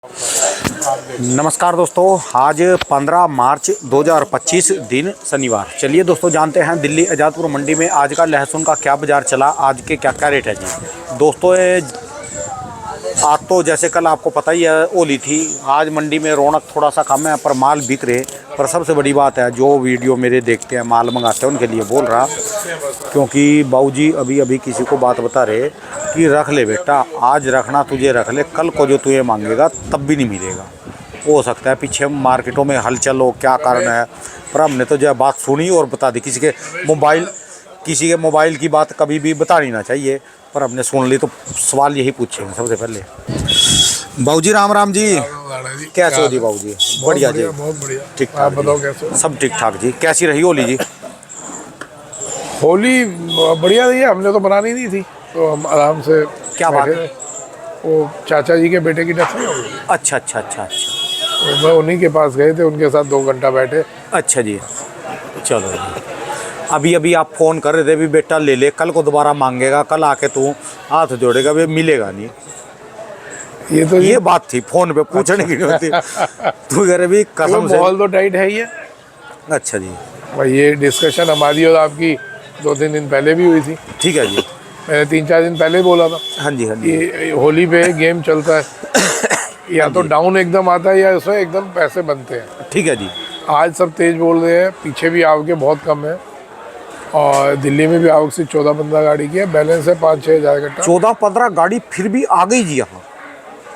नमस्कार दोस्तों, आज 15 मार्च 2025 दिन शनिवार। चलिए दोस्तों जानते हैं दिल्ली आज़ादपुर मंडी में आज का लहसुन का क्या बाज़ार चला, आज के क्या क्या रेट है जी। दोस्तों आज तो जैसे कल आपको पता ही है होली थी, आज मंडी में रौनक थोड़ा सा कम है पर माल बिक रहे। पर सबसे बड़ी बात है जो वीडियो मेरे देखते हैं माल मंगाते हैं उनके लिए बोल रहा, क्योंकि बाबूजी अभी अभी किसी को बात बता रहे कि रख ले बेटा, आज रखना तुझे रख ले, कल को जो तुझे मांगेगा तब भी नहीं मिलेगा। हो सकता है पीछे मार्केटों में हलचल हो, क्या कारण है, पर हमने तो जो बात सुनी और बता दी। किसी के मोबाइल की बात कभी भी बतानी ना चाहिए, पर हमने सुन ली तो सवाल यही पूछेंगे सबसे पहले। बाबूजी राम राम जी, कैसे हो जी बाबूजी? बढ़िया जी, बहुत बढ़िया। ठीक आप ठाक बताओ कैसे हो? सब ठीक ठाक जी। कैसी रही होली जी? होली बढ़िया रही है, हमने तो बनानी नहीं थी तो हम आराम से क्या बात बैठे है? थे। वो चाचा जी के बेटे की डेथ हुई होगी, अच्छा अच्छा अच्छा अच्छा तो मैं उन्हीं के पास गए थे, उनके साथ 2 घंटा बैठे। अच्छा जी, चलो जी। अभी अभी आप फ़ोन कर रहे थे भी बेटा ले ले, कल को दोबारा मांगेगा, कल आके तू हाथ जोड़ेगा भी मिलेगा नहीं। ये बात थी फ़ोन पे पूछने की नहीं होती। तू कह रहे भी कसम से। माहौल तो टाइट है ही है अच्छा जी, भाई। ये डिस्कशन हमारी और आपकी 2-3 दिन पहले भी हुई थी। ठीक है जी। मैंने 3-4 दिन पहले बोला था हाँ जी हाँ जी, कि होली पे गेम चलता है, या तो डाउन एकदम आता है या उसमें एकदम पैसे बनते हैं। ठीक है जी। आज सब तेज बोल रहे हैं, पीछे भी आवक बहुत कम है और दिल्ली में भी आवक से 14-15 गाड़ी की है, बैलेंस है 5-6 हज़ार कट्टा। 14-15 गाड़ी फिर भी आ गई जी यहाँ।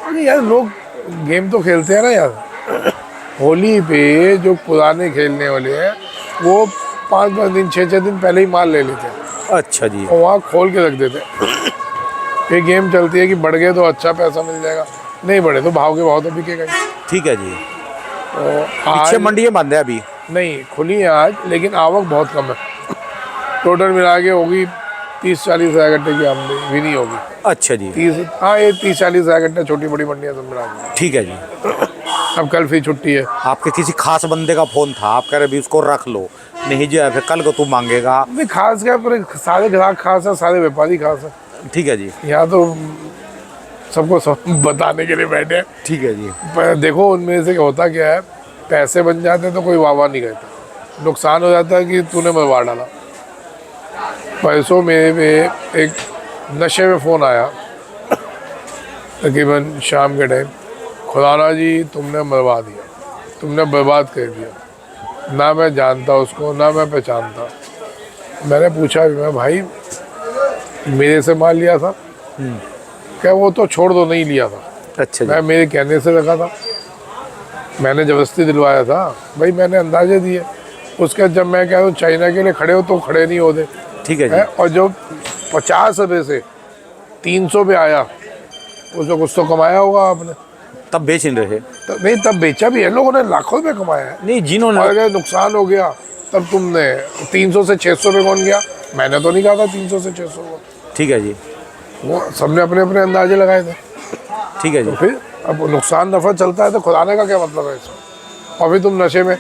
अरे यार लोग गेम तो खेलते हैं ना यार। होली पे जो पुराने खेलने वाले हैं वो 5-5 दिन 6-6 दिन पहले ही माल ले लेते हैं अच्छा जी, और वहाँ खोल के रख देते हैं। ये गेम चलती है कि बढ़ गए तो अच्छा पैसा मिल जाएगा, नहीं बढ़े तो भाव के भाव तो बिकेगा ही। ठीक है जी। तो पीछे आज मंडी बंद है अभी? नहीं खुली है आज, लेकिन आवक बहुत कम है। टोटल मिला के होगी 30-40 हज़ार गट्टे की आमदनी भी नहीं होगी। अच्छा जी, 30, हाँ ये 30-40 हज़ार गट्टे, छोटी बड़ी मंडियाँ सब मिला के। ठीक है जी। अब कल फिर छुट्टी है। आपके किसी खास बंदे का फ़ोन था, आप कह रहे भी उसको रख लो, नहीं जो है फिर कल को तू मांगेगा। नहीं खास क्या, पूरे सारे ग्राहक खास है, सारे व्यापारी खास है। ठीक है जी, यहाँ तो सबको सब बताने के लिए बैठे हैं। ठीक है जी। पर देखो उनमें से होता क्या है, पैसे बन जाते हैं तो कोई वाह नहीं कहता, नुकसान हो जाता है कि तूने मरवा डाला। पैसों में एक नशे में फ़ोन आया तकरीबन शाम के टाइम, खुदाना जी तुमने मरवा दिया, तुमने बर्बाद कर दिया, ना मैं जानता उसको ना मैं पहचानता। मैंने पूछा भी, मैं भाई मेरे से माल लिया था क्या? वो तो छोड़ दो, नहीं लिया था। अच्छा मैं मेरे कहने से रखा था, मैंने ज़बरदस्ती दिलवाया था भाई, मैंने अंदाजे दिए। उसके जब मैं कह दूँ चाइना के लिए खड़े हो तो खड़े नहीं होते। ठीक है जी। और जो 50 रुपये से 300 पे आया उसमें कुछ तो कमाया होगा आपने। तब बेच नहीं रहे? नहीं तब बेचा भी है, लोगों ने लाखों रुपये कमाया है। नहीं जिन्होंने, और अगर नुकसान हो गया तब तुमने 300 से 600 पे कौन गया? मैंने तो नहीं कहा था 300 से 600 को। ठीक है जी, वो सबने अपने अपने अंदाजे लगाए थे। ठीक है जी। तो फिर अब नुकसान नफ़ा चलता है तो खुदाने का क्या मतलब है इसमें? और फिर तुम नशे में,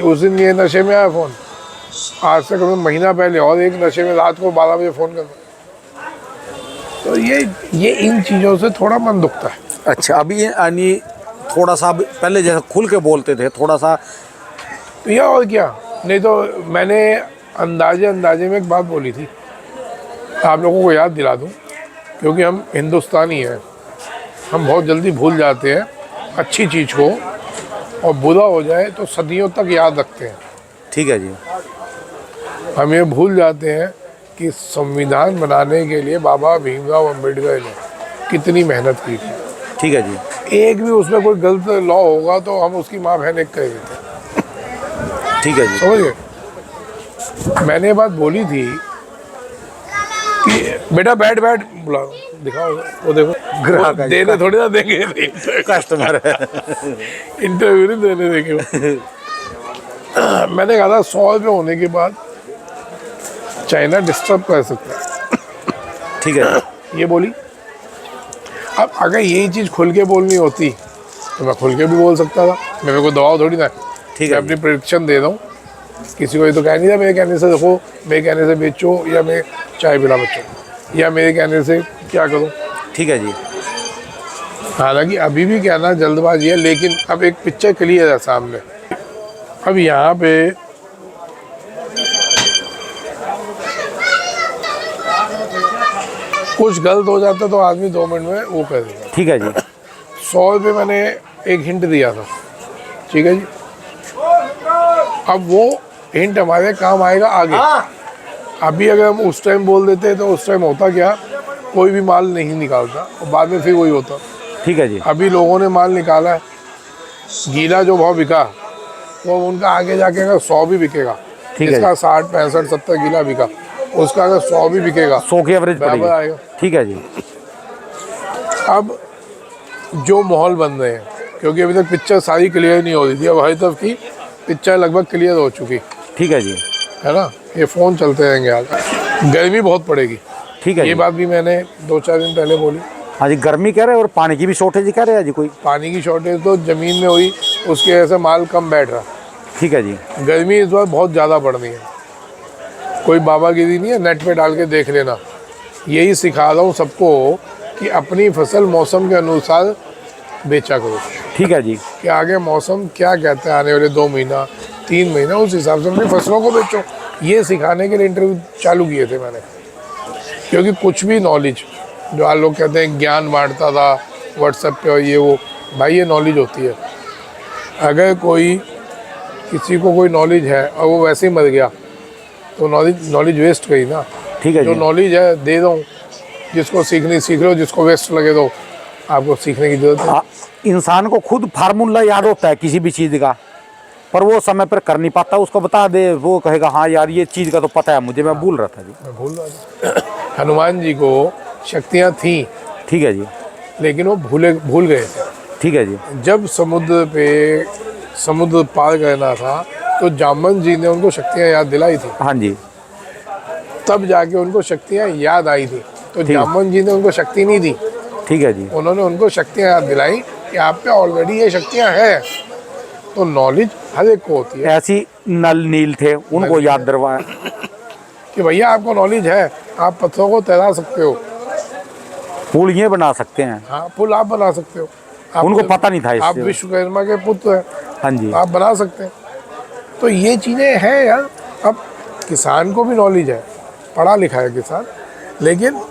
उस दिन ये नशे में आया फ़ोन, आज से करीब महीना पहले और एक नशे में रात को 12 बजे फ़ोन करता। तो ये इन चीज़ों से थोड़ा मन दुखता है। अच्छा, अभी यानी थोड़ा सा पहले जैसा खुल के बोलते थे थोड़ा सा, तो यह और क्या, नहीं तो मैंने अंदाजे में एक बात बोली थी, आप लोगों को याद दिला दूं, क्योंकि हम हिंदुस्तानी हैं, हम बहुत जल्दी भूल जाते हैं अच्छी चीज़ को, और बुरा हो जाए तो सदियों तक याद रखते हैं। ठीक है जी। हम ये भूल जाते हैं कि संविधान बनाने के लिए बाबा भीमराव अम्बेडकर ने कितनी मेहनत की थी। ठीक है जी। एक भी उसमें कोई गलत लॉ होगा तो हम उसकी माँ बहन एक कह देते हैं। ठीक है जी। समझ गए? मैंने ये बात बोली थी कि बेटा बैठ बुला दिखाओ, वो देखो ग्राहक देने थोड़ी ना देंगे, कस्टमर है, इंटरव्यू नहीं देने देंगे। मैंने कहा था 100 रुपये होने के बाद चाइना डिस्टर्ब कर सकता है। ठीक है, ये बोली। अब अगर यही चीज़ खुल के बोलनी होती तो मैं खुल के भी बोल सकता था, मेरे को दबाव थोड़ी ना। ठीक मैं है, अपनी प्रेडिक्शन दे रहा हूँ, किसी को ये तो कह नहीं था मेरे कहने से देखो, मेरे कहने से बेचो या मैं चाय पिला बच्चों, या मेरे कहने से क्या करूँ। ठीक है जी। हालांकि अभी भी कहना जल्दबाजी है, लेकिन अब एक पिक्चर क्लियर है सामने। अब यहाँ पे कुछ गलत हो जाता तो आदमी 2 मिनट में वो कर देगा। ठीक है जी। 100 रुपये मैंने एक हिंट दिया था, ठीक है जी। अब वो हिंट हमारे काम आएगा आगे। अभी अगर हम उस टाइम बोल देते तो उस टाइम होता क्या, कोई भी माल नहीं निकालता और बाद में फिर वही होता। ठीक है जी। अभी लोगों ने माल निकाला है, गीला जो भाव बिका वो उनका आगे जाके अगर 100 भी बिकेगा, ठीक है इसका 60 65 70 गीला बिका, उसका अगर 100 भी बिकेगा 100 की एवरेज बराबर आएगा। ठीक है जी। अब जो माहौल बन रहे हैं, क्योंकि अभी तक पिक्चर सारी क्लियर नहीं हो रही थी, अब हर तरफ की पिक्चर लगभग क्लियर हो चुकी ठीक है जी। है ना। ये फ़ोन चलते रहेंगे आज, गर्मी बहुत पड़ेगी। ठीक है ये जी। बात भी मैंने 2-4 दिन पहले बोली। हाँ जी, गर्मी कह रहे हैं और पानी की भी शॉर्टेज कह रहे हैं जी कोई। पानी की शॉर्टेज तो ज़मीन में हुई, उसकी वजह से माल कम बैठ रहा। ठीक है जी। गर्मी इस बार बहुत ज़्यादा पड़ रही है, कोई बाबागिरी नहीं है, नेट पे डाल के देख लेना। यही सिखा रहा हूँ सबको कि अपनी फसल मौसम के अनुसार बेचा करो। ठीक है जी। कि आगे मौसम क्या कहते हैं, आने वाले 2 महीना 3 महीना, उस हिसाब से अपनी फसलों को बेचो। ये सिखाने के लिए इंटरव्यू चालू किए थे मैंने, क्योंकि कुछ भी नॉलेज जो आप लोग कहते हैं ज्ञान बांटता था व्हाट्सएप पे और ये वो, भाई ये नॉलेज होती है। अगर कोई किसी को कोई नॉलेज है और वो वैसे ही मर गया तो नॉलेज वेस्ट गई ना। ठीक है जो जी। नॉलेज है दे दो, जिसको सीखनी सीख लो, जिसको वेस्ट लगे दो, आपको सीखने की जरूरत है। इंसान को खुद फार्मूला याद होता है किसी भी चीज़ का, पर वो समय पर कर नहीं पाता। उसको बता दे, वो कहेगा हाँ यार ये चीज़ का तो पता है मुझे, मैं भूल रहा था जी। मैं भूल रहा था। हनुमान जी को शक्तियाँ थीं, ठीक है जी। लेकिन वो भूल गए थे। ठीक है जी। जब समुद्र पार करना था तो जामन जी ने उनको शक्तियाँ याद दिलाई थी, हाँ जी। तब जाके उनको शक्तियाँ याद आई थी। तो जामन जी ने उनको शक्ति नहीं दी, ठीक है जी। उन्होंने उनको शक्तियाँ याद दिलाई कि आप पे ऑलरेडी ये शक्तियाँ हैं। तो नॉलेज हर एक को होती है। ऐसी नल नील थे, उनको याद दिलवाया कि भैया आपको नॉलेज है, आप पत्थरों को तैरा सकते हो, पुल ये बना सकते हैं। हाँ पुल आप बना सकते हो। उनको पता नहीं था इससे। आप विश्वकर्मा के पुत्र हैं, हाँ जी। आप बना सकते हैं। तो ये चीज़ें हैं यार। अब किसान को भी नॉलेज है, पढ़ा लिखा है किसान, लेकिन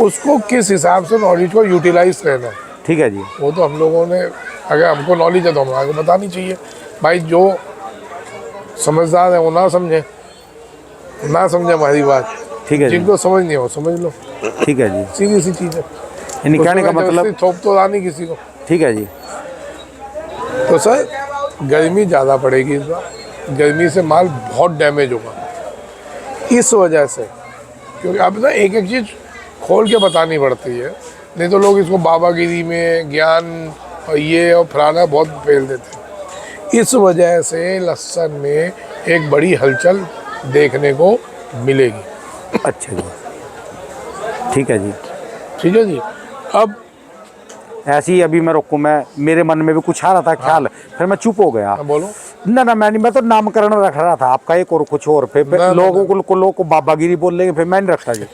उसको किस हिसाब से नॉलेज को यूटिलाइज करना है, ठीक है जी। वो तो हम लोगों ने, अगर हमको नॉलेज है तो हमारे को बतानी चाहिए। भाई जो समझदार है वो ना समझे हमारी बात। ठीक है जी। जिनको समझ नहीं है वो समझ लो, ठीक है जी। सीधी सी चीज़ है। यानी कहने का मतलब, थोप तो लानी किसी को। ठीक है जी। तो सर गर्मी ज़्यादा पड़ेगी इस बार, गर्मी से माल बहुत डैमेज होगा इस वजह से, क्योंकि अब ना एक एक चीज़ खोल के बतानी पड़ती है, नहीं तो लोग इसको बाबागिरी में ज्ञान और ये और फलाना बहुत फेल देते हैं। इस वजह से लहसुन में एक बड़ी हलचल देखने को मिलेगी। अच्छा जी। ठीक है जी। ठीक है जी। अब ऐसे ही अभी मैं रोकूँ, मैं मेरे मन में भी कुछ आ रहा था ख्याल, फिर मैं चुप हो गया। बोलो। ना मैं तो नामकरण रख रहा था आपका एक और कुछ और, फिर लोगों को बाबागिरी बोल लेंगे, फिर मैं नहीं रखता जी।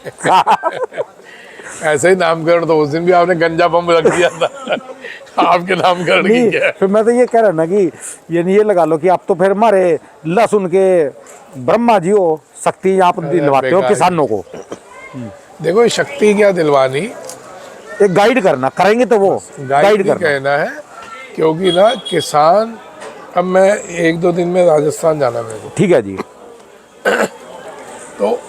ऐसे ही नामकरण तो उस दिन भी आपने गंजा बम रख दिया था। आपके नामकरण की क्या है? फिर मैं तो ये कह रहा ना कि ये लगा लो कि आप तो फिर हमारे लहसुन के ब्रह्मा जी हो, शक्ति आप दिलवाते हो किसानों को। देखो शक्ति क्या दिलवानी, एक गाइड करना, करेंगे तो वो गाइड करना कहना है। क्योंकि ना किसान, अब मैं 1-2 दिन में राजस्थान जाना मेरे को। ठीक है जी। तो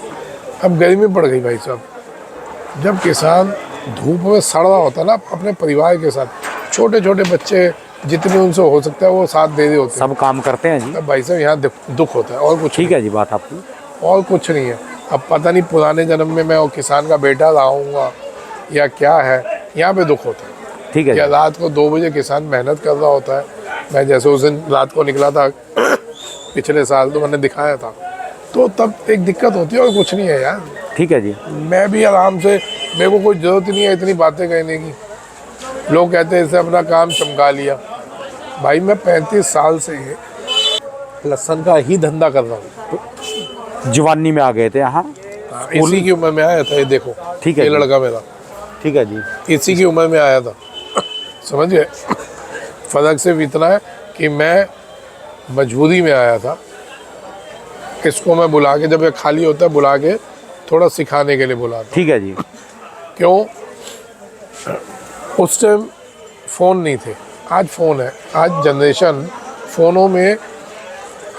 अब गर्मी पड़ गई भाई साहब, जब किसान धूप में सड़ रहा होता है ना अपने परिवार के साथ, छोटे छोटे बच्चे जितने उनसे हो सकता है वो साथ दे रहे होते हैं, सब काम करते हैं जी। तब भाई साहब यहाँ दुख होता है और कुछ। ठीक है जी, बात आपकी। और कुछ नहीं है। अब पता नहीं पुराने जन्म में मैं वो किसान का बेटा रहा या क्या है, यहाँ पे दुख होता है। ठीक है। या रात को 2 बजे किसान मेहनत कर रहा होता है। मैं जैसे उस दिन रात को निकला था पिछले साल, तो मैंने दिखाया था, तो तब एक दिक्कत होती है और कुछ नहीं है यार। ठीक है जी। मैं भी आराम से, मेरे को कोई ज़रूरत नहीं है इतनी बातें कहने की। लोग कहते हैं इससे अपना काम चमका लिया। भाई मैं 35 साल से लहसुन का ही धंधा कर रहा हूँ। जवानी में आ गए थे यहाँ, इसी की उम्र में आया था ये देखो। ठीक है ये जी। लड़का मेरा ठीक है जी। इसी की उम्र में आया था, समझ गए। फ़र्क सिर्फ इतना है कि मैं मजबूरी में आया था। इसको मैं बुला के, जब ये खाली होता है बुला के थोड़ा सिखाने के लिए बुलाता। ठीक है जी। क्यों? उस टाइम फ़ोन नहीं थे, आज फ़ोन है। आज जनरेशन फ़ोनों में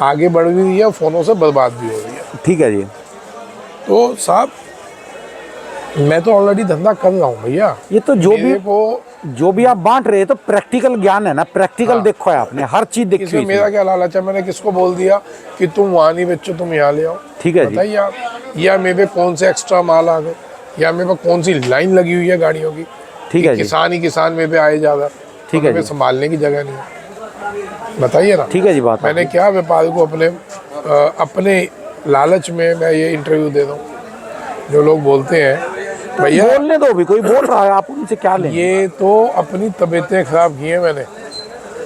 आगे बढ़ भी रही है, फ़ोनों से बर्बाद भी हो रही है। ठीक है जी। तो साहब मैं तो ऑलरेडी धंधा कर रहा हूँ भैया। ये तो जो भी आप बांट रहे हैं तो प्रैक्टिकल ज्ञान है ना, प्रैक्टिकल हाँ। देखो है आपने, हर चीज देखी इसमें हुई मेरा क्या लालच है? मैंने किसको बोल दिया कि तुम वहाँ नहीं बेचो, तुम यहाँ ले आओ? ठीक है जी। बताइए आप। या मेरे पे कौन से एक्स्ट्रा माल आ गए, या मेरे पे कौन सी लाइन लगी हुई है गाड़ियों की। ठीक कि है जी। किसान ही किसान मेरे पे आए ज़्यादा। ठीक है जी। संभालने की जगह नहीं है, बताइए ना। ठीक है जी। बात मैंने क्या व्यापार को अपने लालच में मैं ये इंटरव्यू दे दूँ? जो लोग बोलते हैं भैया, बोलने दो, भी कोई बोल रहा है, आप उनसे क्या लेंगे? ये तो अपनी तबीयतें ख़राब की हैं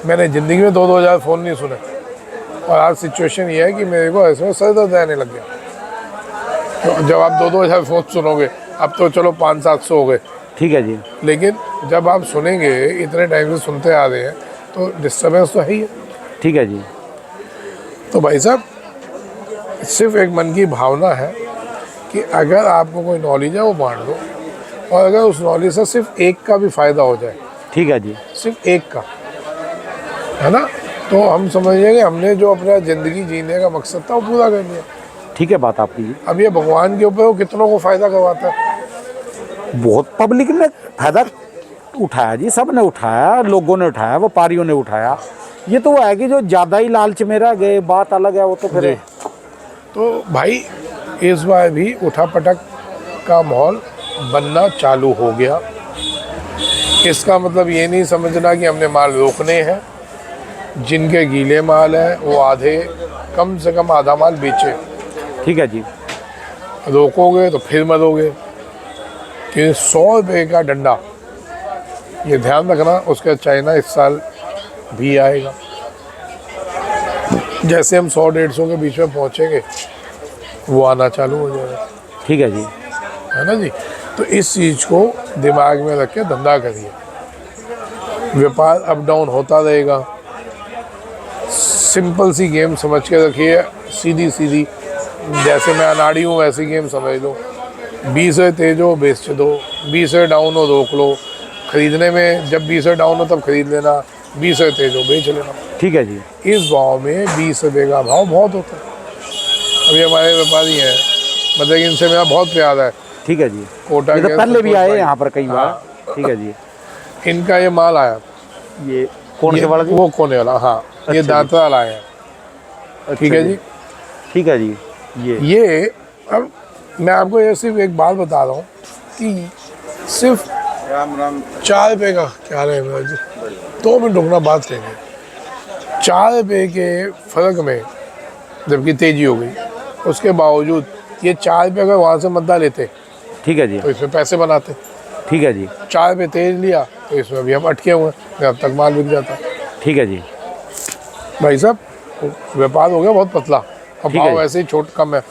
मैंने ज़िंदगी में 2-2 हज़ार फ़ोन नहीं सुने। और आज सिचुएशन ये है कि मेरे को ऐसे में सर दर्द आने लग गया। तो जब आप 2-2 हज़ार फ़ोन सुनोगे, अब तो चलो 500-700 हो गए, ठीक है जी। लेकिन जब आप सुनेंगे, इतने टाइम से सुनते आ रहे हैं, तो डिस्टर्बेंस तो है ही है। ठीक है जी। तो भाई साहब सिर्फ एक मन की भावना है कि अगर आपको कोई नॉलेज है वो बांट दो, और अगर उस नॉलेज से सिर्फ एक का भी फ़ायदा हो जाए, ठीक है जी। सिर्फ एक का, है ना, तो हम समझिए कि हमने जो अपना ज़िंदगी जीने का मकसद था वो पूरा कर लिया। ठीक है बात आपकी जी। अब ये भगवान के ऊपर वो कितनों को फ़ायदा करवाता है। बहुत पब्लिक ने फायदा उठाया जी, सब ने उठाया, लोगों ने उठाया, व्यापारियों ने उठाया। ये तो है कि जो ज़्यादा ही लालच में रह गए, बात अलग है, वो तो फिर। तो भाई इस बार भी उठापटक का माहौल बनना चालू हो गया। इसका मतलब ये नहीं समझना कि हमने माल रोकने हैं। जिनके गीले माल हैं वो आधे, कम से कम आधा माल बेचे। ठीक है जी। रोकोगे तो फिर मरोगे। कि 100 रुपये का डंडा, ये ध्यान रखना, उसका चाइना इस साल भी आएगा। जैसे हम 100-150 के बीच में पहुंचेंगे, वो आना चालू हो जाएगा। ठीक है जी। है ना जी। तो इस चीज़ को दिमाग में रख के धंधा करिए। व्यापार अप डाउन होता रहेगा। सिंपल सी गेम समझ के रखिए, सीधी सीधी। जैसे मैं अनाड़ी हूँ वैसी गेम समझ लो। 20 तेज हो बेच दो, 20 डाउन हो रोक लो। खरीदने में जब 20 डाउन हो तब खरीद लेना, 20 तेज हो बेच लेना। ठीक है जी। इस भाव में 20 रुपये का भाव बहुत होता है। अभी हमारे व्यापारी हैं, मतलब इनसे मेरा बहुत प्यार है। ठीक है जी। कोटा ये तो के पहले भी संतोष आए भाई। यहाँ पर कई बार। हाँ। ठीक है जी। इनका ये माल आया, ये कौन ये से वाला जी? वो कोने वाला, हाँ। ये अच्छा दांतरा लाए हैं। अच्छा ठीक है जी। ठीक है जी। ये अब मैं आपको ये सिर्फ एक बात बता रहा हूँ कि सिर्फ 4 रुपये का क्या रहे मेरा जी, 2 मिनट रुकना, बात करेंगे। 4 रुपये के फ़र्क में जबकि तेजी हो गई, उसके बावजूद ये 4 रुपये अगर वहाँ से मद्दा लेते, ठीक है जी। तो इसमें पैसे बनाते। ठीक है जी। 4 रुपये तेज लिया तो इसमें अभी हम अटके हुए हैं, अब तक माल बिक जाता। ठीक है जी। भाई साहब व्यापार हो गया बहुत पतला, और ठीक है। भाव ऐसे ही छोट कम है।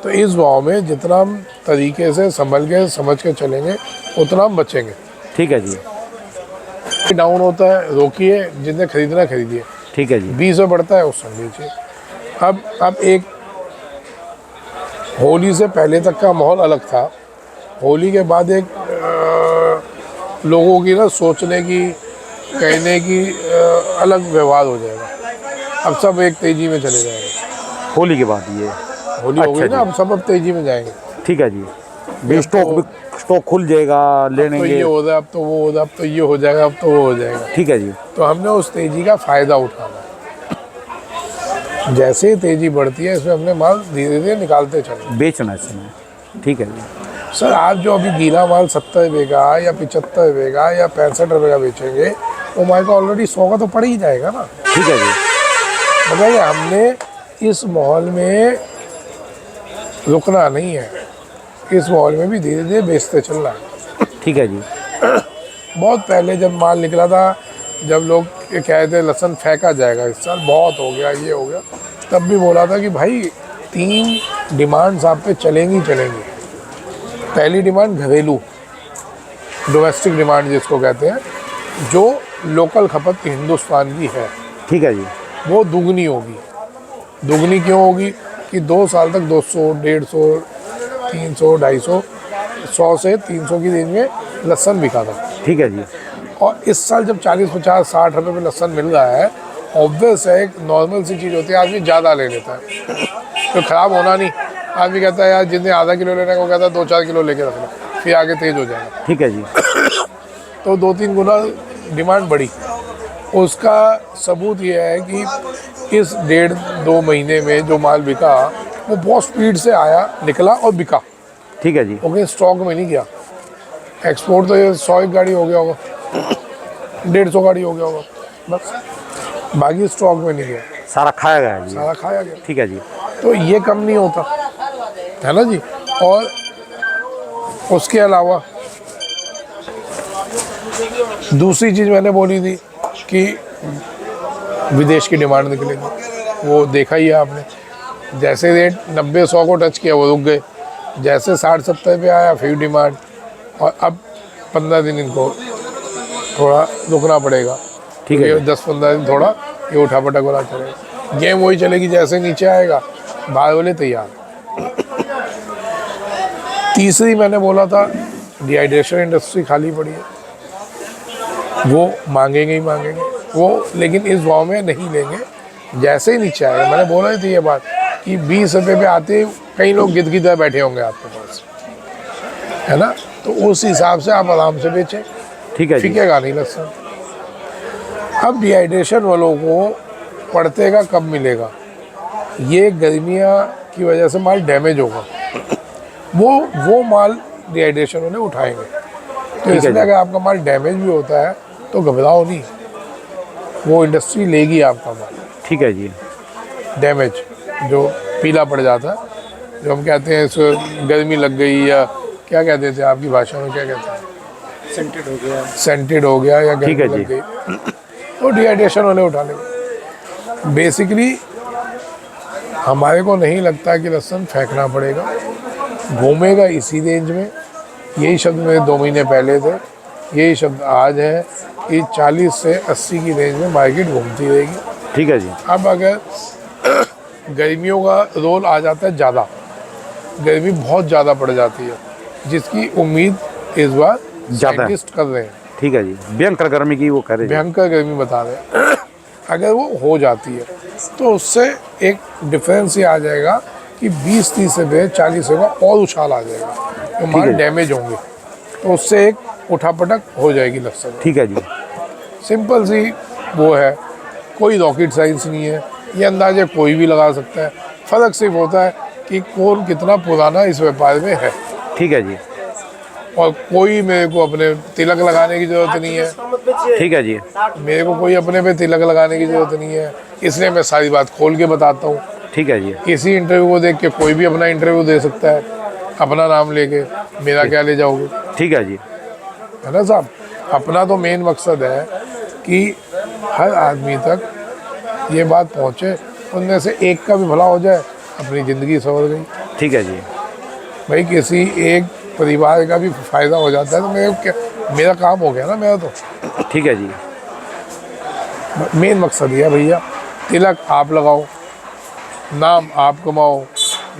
तो इस भाव में जितना हम तरीके से संभल के समझ के चलेंगे, उतना हम बचेंगे। ठीक है जी। डाउन होता है रोकिए, जितने खरीदना खरीदिए। ठीक है जी। 20 में बढ़ता है उस समय लीजिए। अब एक होली से पहले तक का माहौल अलग था। होली के बाद एक लोगों की ना सोचने की, कहने की अलग व्यवहार हो जाएगा। अब सब एक तेजी में चले जाएंगे। होली के बाद ये होली हो गई ना, अब सब तेजी में जाएंगे। ठीक है जी। भी स्टॉक खुल जाएगा, लेने तो ये हो रहा है, अब तो वो हो रहा है, अब तो ये हो जाएगा, अब तो वो हो जाएगा। ठीक है जी। तो हमने उस तेजी का फ़ायदा उठाना है। जैसे ही तेजी बढ़ती है, इसमें हमने माल धीरे धीरे निकालते चले, बेचना है इसमें। ठीक है जी। सर आप जो अभी गीला माल 70 रुपये का या 75 रुपये का या 65 रुपये का बेचेंगे, वो माल का ऑलरेडी 100 का तो पड़ ही जाएगा ना। ठीक है जी। मतलब हमने इस माहौल में रुकना नहीं है, इस माहौल में भी धीरे धीरे बेचते चलना है। ठीक है जी। बहुत पहले जब माल निकला था, जब लोग कहते थे लहसुन फेंका जाएगा, इस साल बहुत हो गया, ये हो गया, तब भी बोला था कि भाई 3 डिमांड्स आप पे चलेंगी। पहली डिमांड घरेलू, डोमेस्टिक डिमांड जिसको कहते हैं, जो लोकल खपत हिंदुस्तान की है, ठीक है जी। वो दुगनी होगी। दुगनी क्यों होगी कि 2 साल तक 200, 150, 300, 250, 100 से 300 की रेंज में लहसुन बिका था। ठीक है जी। और इस साल जब 40, 50, 60 रुपये में लहसुन मिल रहा है, ऑब्वियस है, एक नॉर्मल सी चीज़ होती है, आदमी ज़्यादा ले लेता है, तो ख़राब होना नहीं। आदमी कहता है यार जितने आधा किलो लेने को कहता है 2-4 किलो लेके रखना, फिर आगे तेज़ हो जाएगा। ठीक है जी। तो 2-3 गुना डिमांड बढ़ी। उसका सबूत ये है कि इस 1.5-2 महीने में जो माल बिका वो बहुत स्पीड से आया, निकला और बिका। ठीक है जी। ओके, स्टॉक में नहीं गया। एक्सपोर्ट तो ये 100 एक गाड़ी हो गया होगा, 150 गाड़ी हो गया होगा, बस। बाकी स्टॉक में नहीं गया, सारा खाया गया जी। सारा खाया गया। ठीक है जी। तो ये कम नहीं होता है ना जी। और उसके अलावा दूसरी चीज़ मैंने बोली थी कि विदेश की डिमांड निकलेगी, वो देखा ही है आपने। जैसे रेट 90-100 को टच किया वो रुक गए, जैसे 60-70 पे आया फिर डिमांड, और अब 15 दिन इनको थोड़ा रुकना पड़ेगा। ठीक है ये जी। 10-15 दिन थोड़ा ये उठा पटक वाला चलेगा। गेम वही चलेगी, जैसे नीचे आएगा बाहर वाले तैयार। तीसरी मैंने बोला था, डिहाइड्रेशन इंडस्ट्री खाली पड़ी है, वो मांगेंगे ही मांगेंगे वो, लेकिन इस भाव में नहीं लेंगे। जैसे ही नीचे आएगा, मैंने बोला ही थी ये बात कि 20 रुपये पे आते कई लोग गिदगिदा बैठे होंगे आपके पास, है ना। तो उस हिसाब से आप आराम से बेचें, ठीक है जी। फिकेगा नहीं लहसुन। अब डिहाइड्रेशन वालों को पड़ते का कब मिलेगा, ये गर्मियाँ की वजह से माल डैमेज होगा, वो माल डिहाइड्रेशन वाले उठाएंगे। तो इसलिए अगर आपका माल डैमेज भी होता है तो घबराओ नहीं, वो इंडस्ट्री लेगी आपका माल। ठीक है जी। डैमेज जो पीला पड़ जाता है, जो हम कहते हैं इसको गर्मी लग गई, या क्या कहते थे आपकी भाषा में, क्या कहते हैं, सेंटेड हो गया या ठीक है गर्मी जी। लग गई, तो डिहाइड्रेशन वाले उठा लेंगे। बेसिकली हमारे को नहीं लगता कि लहसुन फेंकना पड़ेगा, घूमेगा इसी रेंज में। यही शब्द मेरे 2 महीने पहले थे, यही शब्द आज है कि 40 से 80 की रेंज में मार्केट घूमती रहेगी। ठीक है जी। अब अगर गर्मियों का रोल आ जाता है ज़्यादा, गर्मी बहुत ज़्यादा पड़ जाती है, जिसकी उम्मीद इस बार ज़्यादा साइंटिस्ट कर रहे हैं, ठीक है जी। भयंकर गर्मी की वो करे जी। भयंकर गर्मी बता रहे हैं। अगर वो हो जाती है तो उससे एक डिफरेंस ये आ जाएगा कि 20-30 रुपये 40 रुपये का और उछाल आ जाएगा, तो माल डैमेज होंगे, तो उससे एक उठापटक हो जाएगी लहसुन। ठीक है जी। सिंपल सी वो है, कोई रॉकेट साइंस नहीं है, ये अंदाजे कोई भी लगा सकता है। फ़र्क सिर्फ होता है कि कौन कितना पुराना इस व्यापार में है। ठीक है जी। और कोई मेरे को अपने तिलक लगाने की ज़रूरत नहीं है, ठीक है जी। मेरे को कोई अपने पे तिलक लगाने की ज़रूरत नहीं है, इसलिए मैं सारी बात खोल के बताता हूँ। ठीक है जी। इसी इंटरव्यू को देख के कोई भी अपना इंटरव्यू दे सकता है, अपना नाम लेके, मेरा क्या ले जाओगे, ठीक है जी। है ना साहब। अपना तो मेन मकसद है कि हर आदमी तक ये बात पहुँचे, उनमें से एक का भी भला हो जाए, अपनी ज़िंदगी संवर गई। ठीक है जी। भाई किसी एक परिवार का भी फ़ायदा हो जाता है तो मेरा काम हो गया ना, मेरा तो। ठीक है जी। मेन मकसद ये है भैया, तिलक आप लगाओ, नाम आप कमाओ,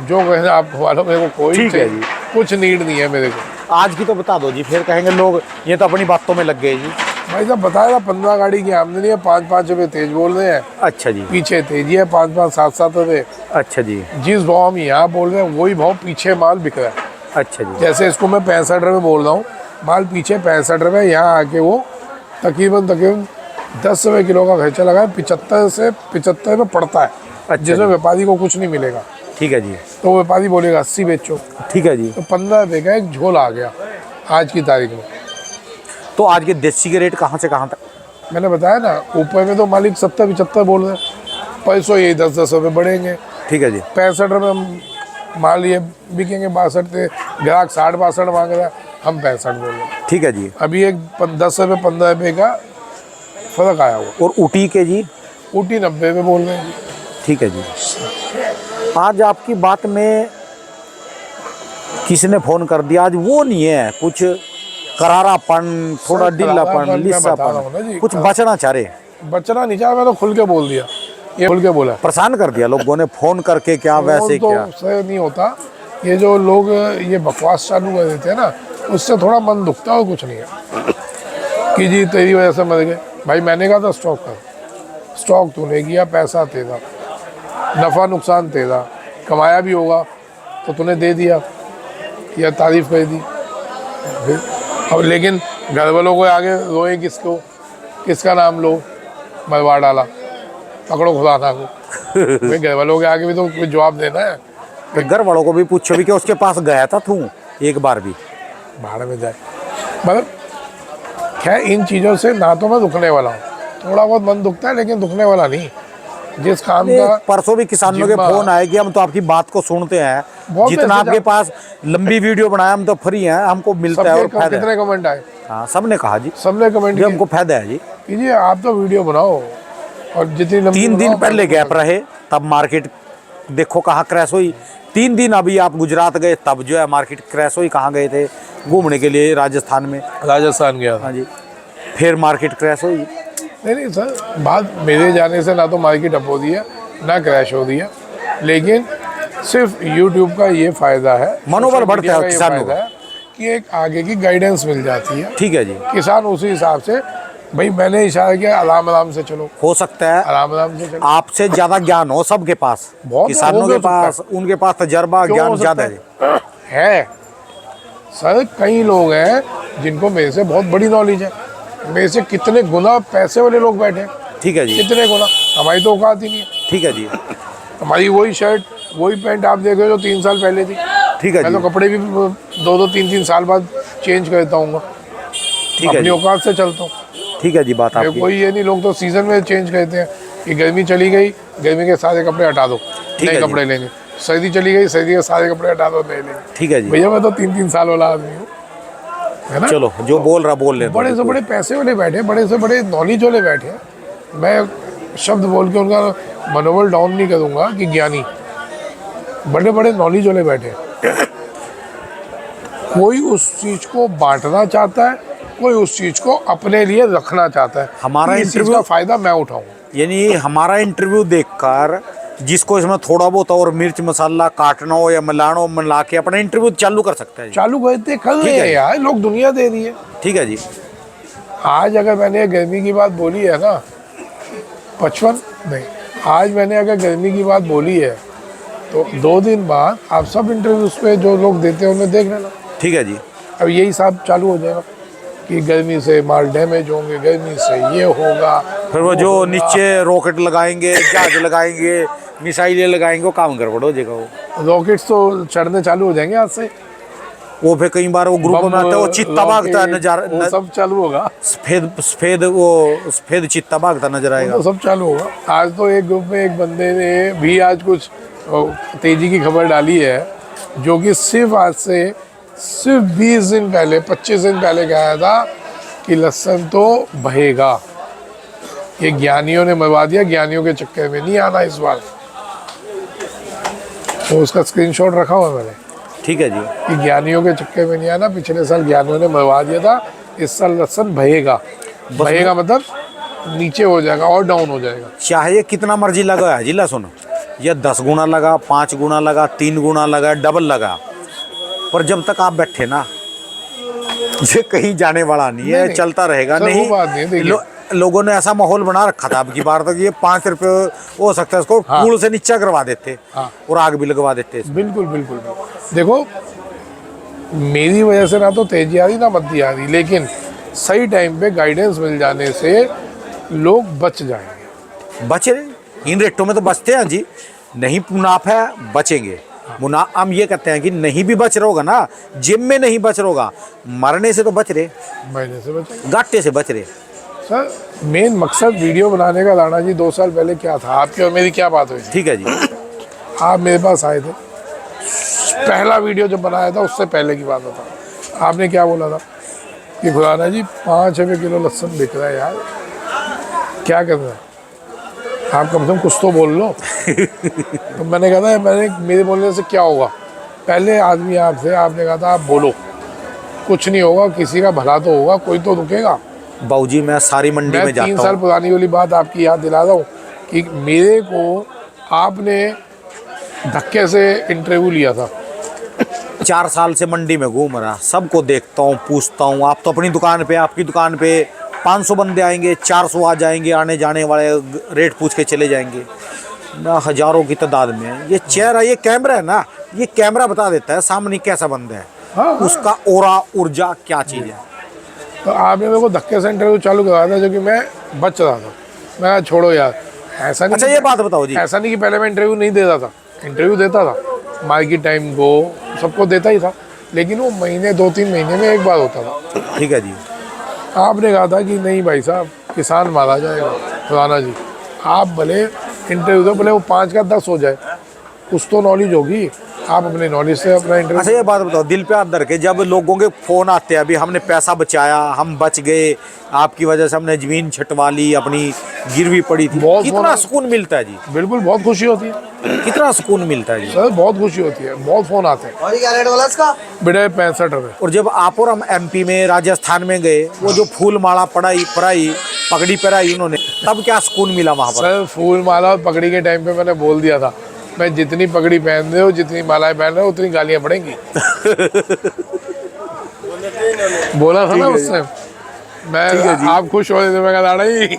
जो कहना आप कमा लो, मेरे को कोई ठीक है जी। कुछ नीड नहीं है मेरे को। आज की तो बता दो जी, फिर कहेंगे लोग ये तो अपनी बातों में लग गए जी। भाई साहब बताया था, 15 गाड़ी की आमदनी है, 5-5 रुपये तेज बोल रहे हैं, अच्छा जी। पीछे तेजी है 5-5, 7-7 रुपये। अच्छा जी। जिस भाव हम यहाँ बोल रहे हैं वही भाव पीछे माल बिक रहा है। अच्छा जी। जैसे इसको मैं 65 रुपये बोल रहा हूँ, माल पीछे 65 रुपये, यहाँ आके वो तकरीबन 10 रुपये किलो का खर्चा लगा, 75 से 75 में पड़ता है। अच्छा जिसमें व्यापारी को कुछ नहीं मिलेगा, ठीक है जी। तो व्यापारी बोलेगा 80 बेचो, ठीक है जी। तो 15 रुपये का एक झोल आ गया आज की तारीख में। तो आज के देसी के रेट कहाँ से कहाँ तक? मैंने बताया ना, ऊपर में तो मालिक 70-75 बोल रहे हैं, पैसों ये 10-10 रुपये बढ़ेंगे। ठीक है जी। 65 रुपये माल ये बिकेंगे, 62 थे, ग्राहक 60-62 मांग रहा है, हम 65 बोल रहे हैं। ठीक है जी। अभी एक 10 रुपये 15 रुपये का फ़र्क आया हुआ। और ऊटी के जी? ऊटी 90 रुपये बोल रहे हैं। ठीक है जी। आज आपकी बात में किसी ने फ़ोन कर दिया, आज वो नहीं है, कुछ करारापन, थोड़ा ढीलापन, करारापन मैं बता रहा हूँ ना लिस्सापन, जी, कुछ बचना चाह रहे। बचना नहीं चाहा, मैं तो खुल के बोल दिया, ये खुल के बोला। परेशान कर दिया लोगों ने फोन करके, क्या वैसे तो क्या। से नहीं होता, ये जो लोग ये बकवास चालू कर देते हैं ना, उससे थोड़ा मन दुखता है और कुछ नहीं है कि जी तेरी वजह से मर गए। भाई मैंने कहा था स्टॉक कर, स्टॉक तूने किया, पैसा तेरा, नफ़ा नुकसान तेरा, कमाया भी होगा तो तूने दे दिया या तारीफ कर दी फिर। अब लेकिन घर वालों को आगे रोए किसको, किसका नाम लो, मरवा डाला, पकड़ो खुदा को। भाई घर वालों के आगे भी तो कोई जवाब देना है। तो घर वालों को भी पूछो भी कि उसके पास गया था तू एक बार भी। भाड़ में जाए, मतलब खैर इन चीज़ों से ना तो मैं दुखने वाला हूँ, थोड़ा बहुत मन दुखता है लेकिन दुखने वाला नहीं। जिस काम का परसों भी किसानों के फोन आए कि हम तो आपकी बात को सुनते हैं, जितना आपके पास लंबी वीडियो बनाया हम तो फ्री हैं, हमको मिलता है और फायदा है। कितने कमेंट आए? हाँ, सबने कहा जी, सबने कमेंट कि हमको फायदा है जी। कीजिए, आप तो वीडियो बनाओ और जितनी लंबी 3 दिन पहले गैप रहे, तब मार्केट देखो कहाँ क्रैश हुई। 3 दिन अभी आप गुजरात गए, तब जो है मार्केट क्रैश हुई। कहाँ गए थे घूमने के लिए? राजस्थान में। राजस्थान गया। हाँ जी, फिर मार्केट क्रैश हुई। नहीं सर, बात मेरे जाने से ना तो मार्केट अप हो रही है ना क्रैश हो रही है, लेकिन सिर्फ यूट्यूब का ये फ़ायदा है, मनोबल बढ़ता है किसानों का कि एक आगे की गाइडेंस मिल जाती है। ठीक है जी, किसान उसी हिसाब से, भाई मैंने इशारा किया आराम आराम से चलो, हो सकता है आराम आराम से चलो। आपसे ज्यादा ज्ञान हो सबके पास, बहुत किसानों के पास, उनके पास तजर्बा ज्ञान ज्यादा है। सर कई लोग हैं जिनको मेरे से बहुत बड़ी नॉलेज है, मेरे से कितने गुना पैसे वाले लोग बैठे हैं। ठीक है जी, कितने गुना, हमारी तो औकात ही नहीं है। ठीक है जी, हमारी वही शर्ट वही पैंट आप देख रहे हो जो 3 साल पहले थी। ठीक है मैं जी, तो कपड़े भी 2-2 3-3 साल बाद चेंज करता हूँ, ठीक है अपनी जी, औकात से चलता हूँ। ठीक है जी, बात आपकी। कोई ये नहीं, लोग तो सीजन में चेंज करते हैं कि गर्मी चली गई, गर्मी के सारे कपड़े हटा दो, नए कपड़े लेंगे। सर्दी चली गई, सर्दी के सारे कपड़े हटा दो, नए लेंगे। ठीक है जी, भैया मैं तो 3-3 साल वाला आदमी हूँ, है ना। चलो जो बोल रहा बोल ले। बड़े से बड़े पैसे वाले बैठे, बड़े से बड़े नॉलेज वाले बैठे, मैं शब्द बोल के उनका मनोबल डाउन नहीं करूँगा कि ज्ञानी, बड़े बड़े नॉलेज वाले बैठे। कोई उस चीज़ को बांटना चाहता है, कोई उस चीज़ को अपने लिए रखना चाहता है। हमारा इंटरव्यू का फ़ायदा मैं उठाऊँ, यानी हमारा इंटरव्यू देखकर जिसको इसमें थोड़ा बहुत और मिर्च मसाला काटना हो या मिलाना हो, मिला के अपना इंटरव्यू चालू कर सकता है जी। चालू करते कर रहे हैं यार, लोग दुनिया दे रही है। ठीक है जी, आज अगर मैंने गर्मी की बात बोली है ना, 55 नहीं, आज मैंने अगर गर्मी की बात बोली है तो 2 दिन बाद आप सब इंटरव्यूज पे जो लोग देते हैं उन्हें देख लेना। ठीक है जी, अब यही सब चालू हो जाएगा कि गर्मी से माल डैमेज होंगे, गर्मी से ये होगा, फिर वो जो नीचे रॉकेट लगाएंगे, जहाज लगाएंगे, मिसाइलें लगाएंगे, वो काम गड़बड़ हो जाएगा। वो रॉकेट्स तो चढ़ने चालू हो जाएंगे आज से। वो फिर कई बार वो ग्रुप में आता है, वो चित्ता भागता है नजर, सब चालू होगा, सफेद चित्ता भागता नजर आएगा। तो सब चालू होगा। आज तो एक ग्रुप में एक बंदे ने भी आज कुछ तेजी की खबर डाली है, जो कि सिर्फ आज से सिर्फ 20 दिन पहले 25 दिन पहले कहा था कि लहसुन तो बहेगा। ये ज्ञानियों ने मरवा दिया, ज्ञानियों के चक्कर में नहीं आना इस बार। तो उसका स्क्रीनशॉट रखा हुआ मैंने। ठीक है जी, कि ज्ञानियों के चक्कर में नहीं आना, पिछले साल ज्ञानियों ने मरवा दिया था, इस साल लहसुन बहेगा। बहेगा मतलब नीचे हो जाएगा और डाउन हो जाएगा। चाहे कितना मर्जी लगा है जी लहसुन, ये 10 गुना लगा, 5 गुना लगा, 3 गुना लगा, डबल लगा, पर जब तक आप बैठे ना, ये कहीं जाने वाला नहीं है, चलता रहेगा। नहीं लोगों ने ऐसा माहौल बना रखा था अब की बार तक, ये 5 रुपये हो सकता है इसको पुल से नीचा करवा देते और आग भी लगवा देते। बिल्कुल बिल्कुल। देखो मेरी वजह से ना तो तेजी आ रही ना मंदी आ रही, लेकिन सही टाइम पे गाइडेंस मिल जाने से लोग बच जाएंगे। बच रहे इन रेटों में तो बचते हैं जी, नहीं मुनाफा है बचेंगे। हम ये कहते हैं कि नहीं भी बच रहोगा ना, जिम में नहीं बच रहोगा, मरने से तो बच रहे, महीने से बचेंगे, घाटे से बच रहे। सर मेन मकसद वीडियो बनाने का राणा जी 2 साल पहले क्या था, आपकी और मेरी क्या बात हुई थी? ठीक है जी, आप मेरे पास आए थे, पहला वीडियो जब बनाया था उससे पहले की बात बता। आपने क्या बोला था कि खुराना जी 5 रुपये किलो लहसुन बिक रहा है यार, क्या कर रहा है आप, कम से कम कुछ तो बोल लो। तो मैंने कहा था मेरे बोलने से क्या होगा, पहले आदमी आपसे आपने कहा था आप बोलो, कुछ नहीं होगा, किसी का भला तो होगा, कोई तो रुकेगा। बाबूजी मैं सारी मंडी मैं में 3 जाता साल हूँ। पुरानी वाली बात आपकी याद दिला रहा हूँ कि मेरे को आपने धक्के से इंटरव्यू लिया था। 4 साल से मंडी में घूम रहा, सबको देखता हूँ, पूछता हूँ। आप तो अपनी दुकान पे, आपकी दुकान पे 500 बंदे आएंगे, 400 आ जाएंगे, आने जाने वाले रेट पूछ के चले जाएंगे। ना हजारों की तादाद में ये चेहरा, ये कैमरा है ना, ये कैमरा बता देता है सामने कैसा बंदा है। हाँ, उसका ओरा ऊर्जा क्या चीज़ है। तो आपने मेरे को धक्के से इंटरव्यू चालू करवाया था, जो कि मैं बच रहा था। मैं छोड़ो यार, ऐसा नहीं। अच्छा ये बात बताओ जी। ऐसा नहीं कि पहले मैं इंटरव्यू नहीं देता था, इंटरव्यू देता था, मार्केट टाइम को सबको देता ही था, लेकिन वो महीने 2-3 महीने में एक बार होता था। ठीक है जी। आपने कहा था कि नहीं भाई साहब, किसान मारा जाएगा खुराना जी, आप भले इंटरव्यू दो, भले वो 5 का 10 हो जाए, कुछ तो नॉलेज होगी, आप अपने नॉलेज से अपना अच्छा इंटरव्यू। ये बात बताओ, दिल पे हाथ धर के जब लोगों के फ़ोन आते हैं, अभी हमने पैसा बचाया, हम बच गए, आपकी वजह से हमने ज़मीन छटवा ली, अपनी गिरवी पड़ी थी, बहुत कितना फ़ोन- सुकून मिलता है जी। बिल्कुल, बहुत खुशी होती है कितना सुकून मिलता है जी। सर, बहुत खुशी होती है, बहुत फ़ोन आते हैं। और क्या रेट बोला इसका? बेटे 65 रुपये। और जब आप और हम एमपी में, राजस्थान में गए, वो जो फूल माला पड़ाई पगड़ी पहराई उन्होंने, तब क्या सुकून मिला वहाँ पर। सर, फूल माला और पगड़ी के टाइम पे मैंने बोल दिया था, मैं जितनी पगड़ी पहन रहे हो, जितनी मालाएं पहन रहे हो, उतनी गालियां पड़ेंगी। बोला था ना उससे। मैं, आप खुश हो रहे थे, मैं कहा दादा जी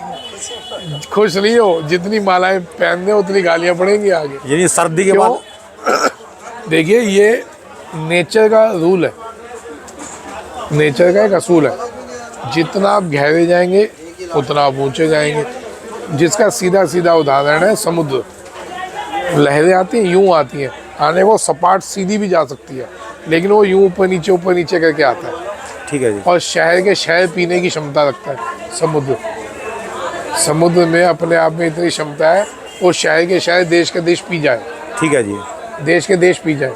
खुश नहीं हो, जितनी मालाएं पहन रहे हो उतनी गालियां पड़ेंगी आगे। यानी सर्दी के क्यों? बाद देखिए, ये नेचर का रूल है, नेचर का एक असूल है, जितना आप गहरे जाएंगे उतना आप ऊंचे जाएंगे। जिसका सीधा सीधा उदाहरण है समुद्र। लहरें आती हैं, यूं आती हैं, आने वो सपाट सीधी भी जा सकती है, लेकिन वो यूं ऊपर नीचे करके आता है। ठीक है जी। और शहर के शहर पीने की क्षमता रखता है समुद्र। समुद्र में अपने आप में इतनी क्षमता है, वो शहर के शहर, देश के देश पी जाए, ठीक है जी। देश के देश पी जाए,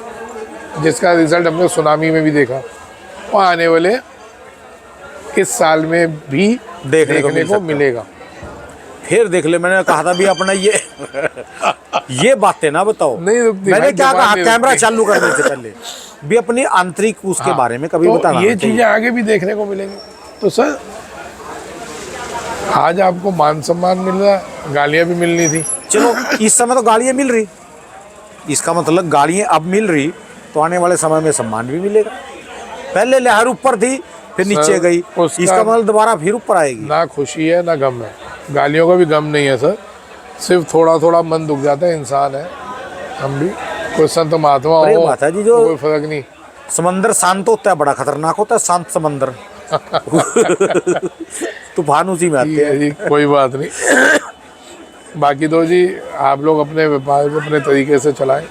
जिसका रिजल्ट हमने सुनामी में भी देखा, और आने वाले इस साल में भी देखने को मिलेगा। फिर देख ले, मैंने कहा था भी अपना ये बातें ना बताओ। नहीं रुकती मैंने भाई, क्या जबान कहा नहीं कैमरा रुकती। चालू करने से पहले भी अपनी आंतरिक उसके बारे में कभी तो बताना ये चाहिए। चीजें आगे भी देखने को मिलेंगी। तो सर, आज आपको मान सम्मान मिल रहा है, गालियां भी मिलनी थी। चलो इस समय तो गालियां मिल रही, इसका मतलब गालियां अब मिल रही, तो आने वाले समय में सम्मान भी मिलेगा। पहले लहर ऊपर थी, फिर नीचे गई, उसका- इसका मतलब दोबारा फिर ऊपर आएगी। ना खुशी है ना गम है, गालियों का भी गम नहीं है सर, सिर्फ थोड़ा थोड़ा मन दुख जाता है, इंसान है हम भी, कोई संत महात्मा अरे हो बात है जी, जो- तो कोई फर्क नहीं। समंदर शांत होता है, बड़ा खतरनाक होता है शांत समंदर। तूफान उसी में आते ठीक हैं। है जी, कोई बात नहीं। बाकी तो जी आप लोग अपने व्यापार को अपने तरीके से चलाएं,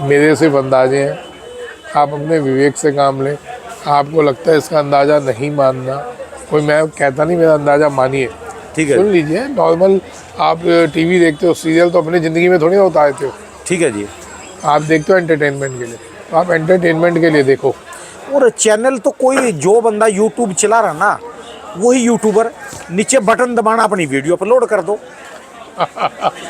मेरे सिर्फ अंदाजे हैं, आप अपने विवेक से काम लें। आपको लगता है इसका अंदाज़ा नहीं मानना, कोई, मैं कहता नहीं मेरा अंदाज़ा मानिए, ठीक है सुन लीजिए। नॉर्मल आप टीवी देखते हो, सीरियल तो अपनी ज़िंदगी में थोड़ी ना उतारते हो, ठीक है जी। आप देखते हो एंटरटेनमेंट के लिए, तो आप एंटरटेनमेंट के लिए देखो। और चैनल तो कोई, जो बंदा यूट्यूब चला रहा ना, वही यूट्यूबर, नीचे बटन दबाना, अपनी वीडियो अपलोड कर दो।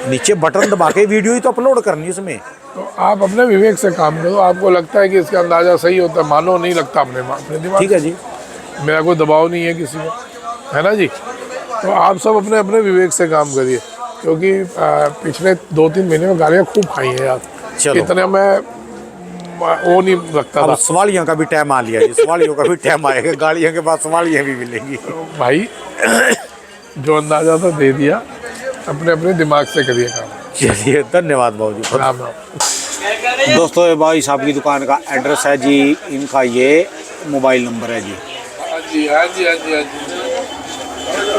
नीचे बटन दबा के वीडियो ही तो अपलोड करनी है उसमें। तो आप अपने विवेक से काम करो। आपको लगता है कि इसका अंदाज़ा सही होता है, मानो, नहीं लगता अपने दिमाग। ठीक है जी। मेरा कोई दबाव नहीं है किसी में, है ना जी। तो आप सब अपने अपने विवेक से काम करिए, क्योंकि पिछले 2-3 महीने में गालियाँ खूब खाई हैं यार। चलो। इतने मैं वो नहीं रखता था अब सवालियों का भी टाइम आ लिया जी, सवालियों का भी टाइम आएगा, गाड़ियों के बाद सवालियाँ भी मिलेंगी। भाई। जो अंदाज़ा था दे दिया, अपने अपने दिमाग से करिए काम। चलिए धन्यवाद बाबूजी। राम राम। दोस्तों ये भाई साहब की दुकान का एड्रेस है जी, इनका ये मोबाइल नंबर है जी। हाँ जी, हाँ जी, हाँ जी, हाँ जी।